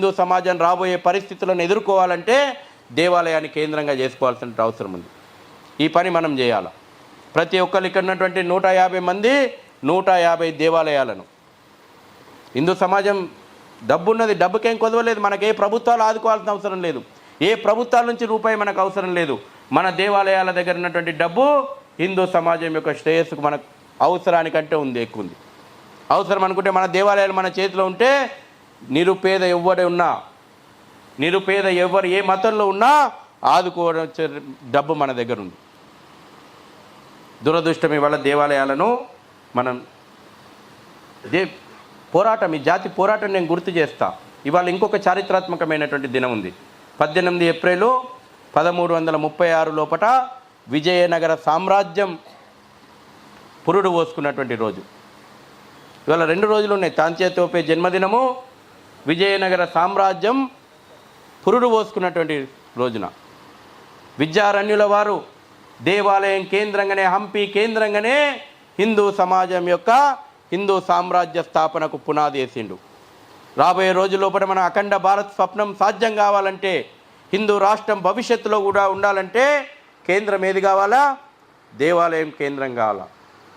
హిందూ సమాజం రాబోయే పరిస్థితులను ఎదుర్కోవాలంటే దేవాలయాన్ని కేంద్రంగా చేసుకోవాల్సిన అవసరం ఉంది. ఈ పని మనం చేయాలి. ప్రతి ఒక్కరు ఇక్కడ ఉన్నటువంటి 150 మంది 150 దేవాలయాలను హిందూ సమాజం డబ్బున్నది, డబ్బుకేం కొదవలేదు. మనకు ఏ ప్రభుత్వాలు ఆదుకోవాల్సిన అవసరం లేదు, ఏ ప్రభుత్వాల నుంచి రూపాయి మనకు అవసరం లేదు. మన దేవాలయాల దగ్గర ఉన్నటువంటి డబ్బు హిందూ సమాజం యొక్క శ్రేయస్సుకు మనకు అవసరానికంటే ఎక్కువ ఉంది. అవసరం అనుకుంటే మన దేవాలయాలు మన చేతిలో ఉంటే నిరుపేద ఎవరు ఏ మతంలో ఉన్నా ఆదుకోవడం డబ్బు మన దగ్గర ఉంది. దురదృష్టం ఇవాళ దేవాలయాలను మనం పోరాటం, ఈ జాతి పోరాటం నేను గుర్తు చేస్తా. ఇవాళ ఇంకొక చారిత్రాత్మకమైనటువంటి దినం ఉంది. 18 ఏప్రిల్ 1336 లోపట విజయనగర సామ్రాజ్యం పురుడు పోసుకున్నటువంటి రోజు. ఇవాళ 2 రోజులు ఉన్నాయి. తాంచే తోపే జన్మదినము, విజయనగర సామ్రాజ్యం పురుడు పోసుకున్నటువంటి రోజున విద్యారణ్యుల వారు దేవాలయం కేంద్రంగానే, హంపి కేంద్రంగానే హిందూ సమాజం యొక్క హిందూ సామ్రాజ్య స్థాపనకు పునాది వేసిండు. రాబోయే రోజుల్లోపల మన అఖండ భారత్ స్వప్నం సాధ్యం కావాలంటే, హిందూ రాష్ట్రం భవిష్యత్తులో కూడా ఉండాలంటే కేంద్రం ఏది కావాలా? దేవాలయం కేంద్రం కావాలా.